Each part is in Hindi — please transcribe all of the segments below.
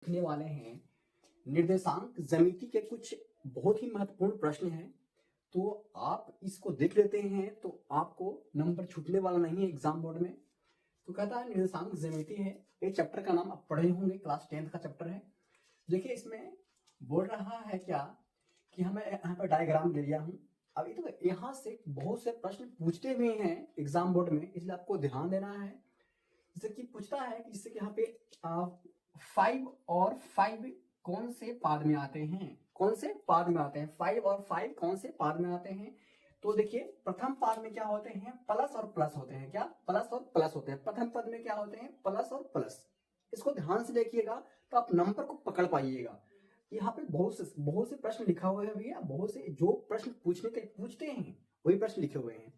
सीखने वाले हैं निर्देशांक ज्यामिति के कुछ बहुत ही महत्वपूर्ण प्रश्न हैं। तो आप इसको देख लेते हैं तो आपको नंबर छूटने वाला नहीं है एग्जाम बोर्ड में। तो कहता है निर्देशांक ज्यामिति है, ये चैप्टर का नाम आप पढ़े होंगे, क्लास 10th का चैप्टर है। देखिए इसमें बोल रहा है क्या कि हमें यहाँ पर डायग्राम ले लिया हूँ। अभी तो यहाँ से बहुत से प्रश्न पूछते हुए हैं एग्जाम बोर्ड में, इसलिए आपको ध्यान देना है। जैसे कि पूछता है कि जैसे कि यहाँ पे 5 और 5 कौन से पाद में आते हैं, कौन से पाद में आते हैं, 5 और 5 कौन से पाद में आते हैं। तो देखिए प्रथम पाद में क्या होते हैं, प्लस और प्लस होते हैं। क्या प्लस और प्लस होते हैं। प्रथम पद में क्या होते हैं, प्लस और प्लस। इसको ध्यान से देखिएगा तो आप नंबर को पकड़ पाइएगा। यहाँ पे बहुत से प्रश्न लिखा हुआ है भैया, बहुत से जो प्रश्न पूछने के पूछते हैं वही प्रश्न लिखे हुए हैं।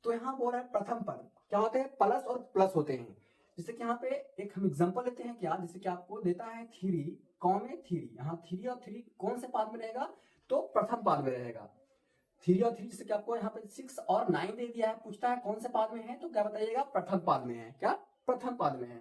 तो यहाँ बोल रहा है प्रथम पद क्या होते हैं, प्लस और प्लस होते हैं। जैसे कि यहाँ पे एक हम एग्जांपल लेते हैं क्या, जैसे कि आपको देता है 3 कॉमे 3, यहाँ 3 और 3 कौन से पाद में रहेगा, तो प्रथम पाद में रहेगा। 3 और 3 जैसे कि आपको यहाँ पे 6 और 9 दे दिया है, पूछता है कौन से पाद में है, तो क्या बताइएगा, प्रथम पाद में है। क्या प्रथम पाद में है।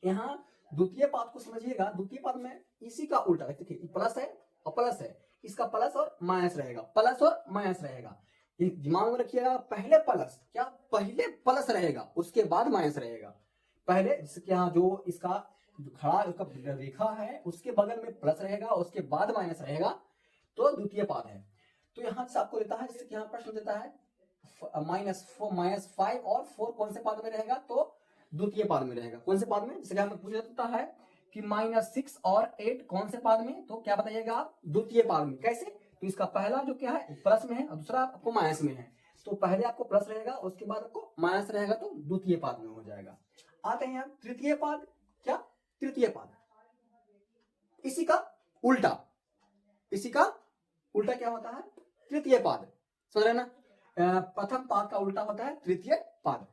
यहाँ द्वितीय पाद को समझिएगा, द्वितीय पाद में इसी का उल्टा, देखिए प्लस है और प्लस है, इसका प्लस और माइनस रहेगा, प्लस और माइनस रहेगा। दिमाग में रखिएगा, पहले प्लस, क्या पहले प्लस रहेगा उसके बाद माइनस रहेगा। पहले जैसे कि यहाँ जो इसका जो खड़ा उसका रेखा है उसके बगल में प्लस रहेगा, उसके बाद माइनस रहेगा, तो द्वितीय पाद है। तो यहाँ से आपको देता है, जैसे कि यहाँ प्रश्न देता है -5 और 4 कौन से पाद में रहेगा, तो द्वितीय पाद में रहेगा। कौन से पाद में, जैसे हमें पूछा जाता है कि -6 और 8 कौन से पाद में, तो क्या बताइएगा आप, द्वितीय पाद में। कैसे, तो इसका पहला जो क्या है प्लस में है और दूसरा आपको माइनस में है, तो पहले आपको प्लस रहेगा उसके बाद आपको माइनस रहेगा, तो द्वितीय पाद में हो जाएगा। आते हैं हम तृतीय पाद। क्या तृतीय पाद, इसी का उल्टा, इसी का उल्टा क्या होता है, तृतीय पाद। समझ रहे ना, प्रथम पाद का उल्टा होता है तृतीय पाद।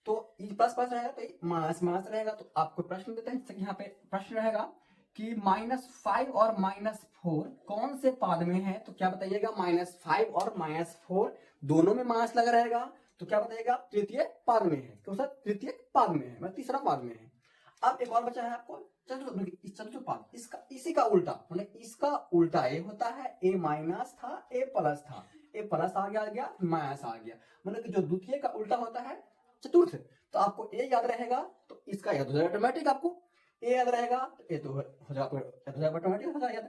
तो प्लस प्लस रहेगा तो माइनस माइनस रहेगा। तो आपको प्रश्न देते हैं, यहाँ पे प्रश्न रहेगा कि -5 और -4 कौन से पाद में है, तो क्या बताइएगा, -5 और -4 दोनों में माइनस लगा रहेगा, तो क्या बताइएगा, तृतीय पाद में है। कौन सा, तृतीय पाद में है, तीसरा पाद में है। अब एक और बचा है आपको चतुर्थ पाद, इसका इसी का उल्टा, मतलब इसका उल्टा ए होता है, ए माइनस था ए प्लस था, ए प्लस आ गया माइनस आ गया, मतलब कि जो द्वितीय का उल्टा होता है चतुर्थ। तो आपको ए याद रहेगा तो इसका याद हो जाएगा ऑटोमेटिक, आपको ए याद रहेगा तो ए तो हो जाएगा ऑटोमेटिक हो जाएगा।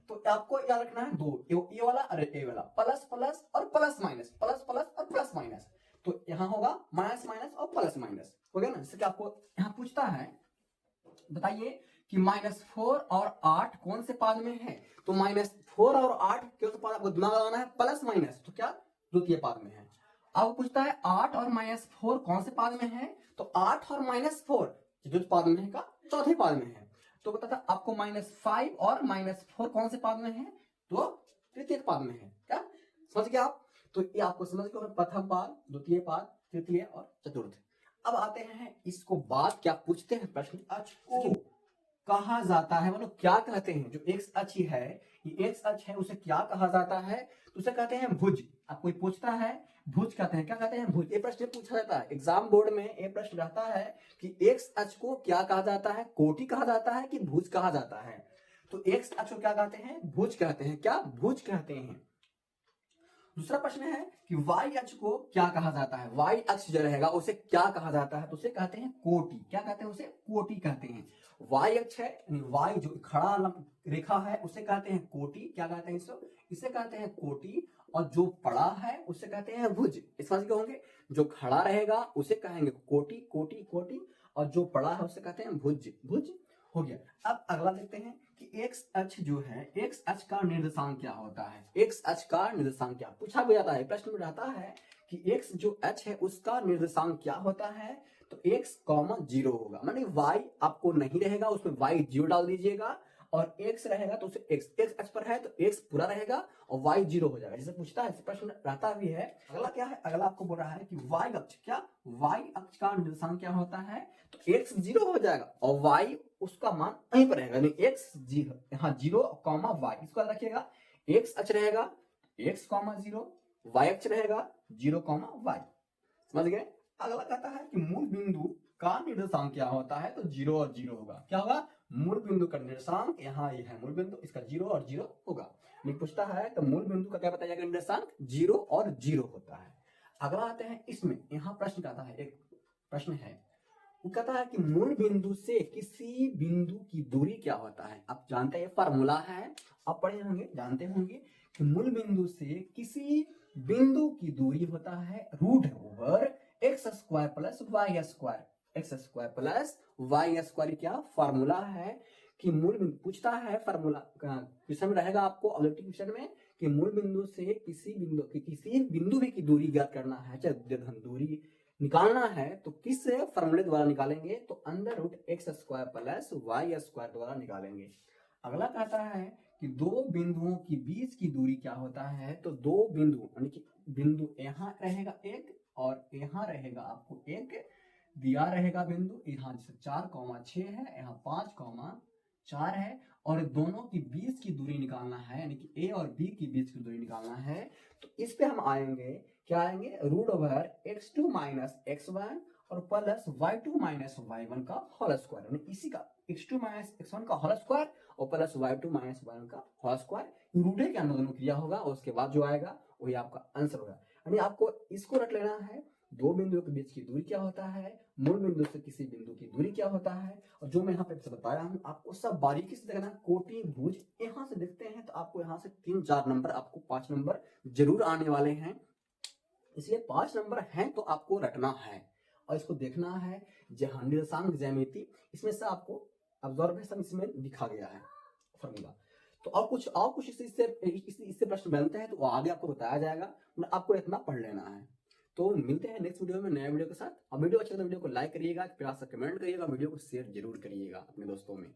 तो आपको याद रखना है दो, ए वाला और ए वाला, प्लस प्लस और प्लस माइनस, प्लस प्लस और प्लस माइनस। तो यहाँ होगा माइनस माइनस और प्लस माइनस, हो गया ना। जैसे कि आपको यहाँ पूछता है, बताइए कि -4 और 8 कौन से पाद में है, तो -4 और 8 कौन से पाद, आपको दिमाग लगाना है, प्लस माइनस, तो क्या द्वितीय पाद में है। अब पूछता है 8 और -4 कौन से पाद में है, तो 8 और -4 चतुर्थ पाद में है का चौथे पाद में है। तो बताता आपको -5 और -4 कौन से पाद में है, तो तृतीय पाद में है। क्या समझ गया आप, तो ये आपको समझ गया, प्रथम पाद, द्वितीय पाद, तृतीय और चतुर्थ। अब आते हैं इसको बाद क्या पूछते हैं प्रश्न, अक्ष को कहा जाता है, मतलब क्या कहते हैं, जो एक्स अक्ष है, ये एक्स अक्ष है, उसे क्या कहा जाता है, तो उसे कहते हैं भुज। अब कोई पूछता है भुज कहते हैं, क्या कहते हैं, भुज। ये प्रश्न पूछा जाता है एग्जाम बोर्ड में, ये प्रश्न रहता है कि एक्स अक्ष को क्या कहा जाता है, कोटि कहा जाता है कि भुज कहा जाता है। तो एक्स अक्ष को क्या कहते हैं, भुज कहते हैं। क्या भुज कहते हैं। दूसरा प्रश्न है कि y अक्ष को क्या कहा जाता है, y अक्ष जो रहेगा उसे क्या कहा जाता है, तो उसे कहते हैं कोटि। क्या कहते हैं, उसे कोटि कहते हैं। y अक्ष है, y जो खड़ा रेखा है उसे कहते हैं कोटि। क्या कहते हैं इसको, इसे कहते हैं कोटि। और जो पड़ा है उसे कहते हैं भुज। इस बात के होंगे, जो खड़ा रहेगा उसे कहेंगे कोटि कोटि कोटि, और जो पड़ा है उसे कहते हैं भुज भुज, हो गया। अब अगला देखते हैं कि एक्स अक्ष जो है, एक्स अक्ष का निर्देशांक क्या होता है, एक्स अक्ष का निर्देशांक क्या पूछा भी जाता है, प्रश्न में रहता है कि एक्स जो अक्ष है उसका निर्देशांक क्या होता है, तो x, 0 होगा, माने y आपको नहीं रहेगा, उसमें y 0 डाल दीजिएगा, और x रहेगा तो उसे x अक्ष पर है तो x पूरा रहेगा और y 0 हो जाएगा। जैसे पूछता है, प्रश्न रहता भी है। अगला क्या है, अगला आपको बोल रहा है कि y अक्ष, क्या y अक्ष का निर्देशांक क्या होता है, तो x 0 हो जाएगा और y उसका मान यहीं पर रहेगा, यानी x 0, यहाँ 0, y, इसको याद रखिएगा। x अक्ष रहेगा x, 0, y अक्ष रहेगा 0, y, समझ गए। अगला कहता है कि मूल बिंदु का निर्देशांक क्या होता है, तो 0 और 0 होगा। क्या होगा, मूल बिंदु का निर्देशांक यहाँ ये है मूल बिंदु, इसका 0 और 0 होगा। नहीं पूछता है तो मूल बिंदु का क्या बताया जाएगा निर्देशांक 0 और 0 होता है। अगला आते हैं इसमें, यहाँ प्रश्न कहता है, एक प्रश्न है वो कहता है कि मूल बिंदु से किसी बिंदु की दूरी क्या होता है। आप जानते हैं फार्मूला है, आप पढ़े होंगे, जानते होंगे कि मूल बिंदु से किसी बिंदु की दूरी होता है root over X square plus Y square. X square plus Y square क्या फार्मूला है कि मूल बिंदु पूछता है, फार्मूला क्वेश्चन में रहेगा आपको ऑब्जेक्टिव क्वेश्चन में कि मूल बिंदु से किसी बिंदु भी की दूरी ज्ञात करना है, चाहे दूरी निकालना है तो किस फॉर्मूले द्वारा निकालेंगे, तो under root X square plus Y square द्वारा निकालेंगे। अगला कहता है कि दो बिंदुओं के बीच की दूरी क्या होता है, तो दो बिंदु यानी कि बिंदु यहाँ रहेगा एक और यहाँ रहेगा आपको एक दिया रहेगा बिंदु, यहाँ जैसे 4,6 है, यहाँ 5,4 है और दोनों के बीच की दूरी निकालना है, यानी कि ए और बी के बीच की दूरी निकालना है। तो इस पे हम आएंगे, क्या आएंगे, root over x2 minus x1 और प्लस y2 माइनस y1 का होल स्क्वायर, यानी इसी का x2 माइनस x1 का होल स्क्वायर और प्लस y2 माइनस y1 का होल स्क्वायर, रूटे के अंदर दोनों क्रिया होगा और उसके बाद जो आएगा वही आपका आंसर होगा। यानी आपको इसको रख लेना है, दो बिंदुओं के बीच की दूरी क्या होता है, मूल बिंदु से किसी बिंदु की दूरी क्या होता है, और जो मैं यहाँ पे बताया हूँ आपको सब बारीकी से देखना, कोटि भुज यहाँ से देखते हैं तो आपको यहाँ से 3-4 नंबर, आपको 5 नंबर जरूर आने वाले हैं, इसलिए 5 नंबर हैं तो आपको रटना है और इसको देखना है। जहां निर्देशांक ज्यामिति इसमें से आपको ऑब्जर्वेशन इसमें दिखा गया है फॉर्मूला। तो और कुछ इससे प्रश्न बनते हैं तो वो आगे आपको बताया जाएगा, आपको इतना पढ़ लेना है। तो मिलते हैं नेक्स्ट वीडियो में नए वीडियो के साथ। और वीडियो अच्छा लगा तो वीडियो को लाइक करिएगा, प्यार से कमेंट करिएगा, वीडियो को शेयर जरूर करिएगा अपने दोस्तों में।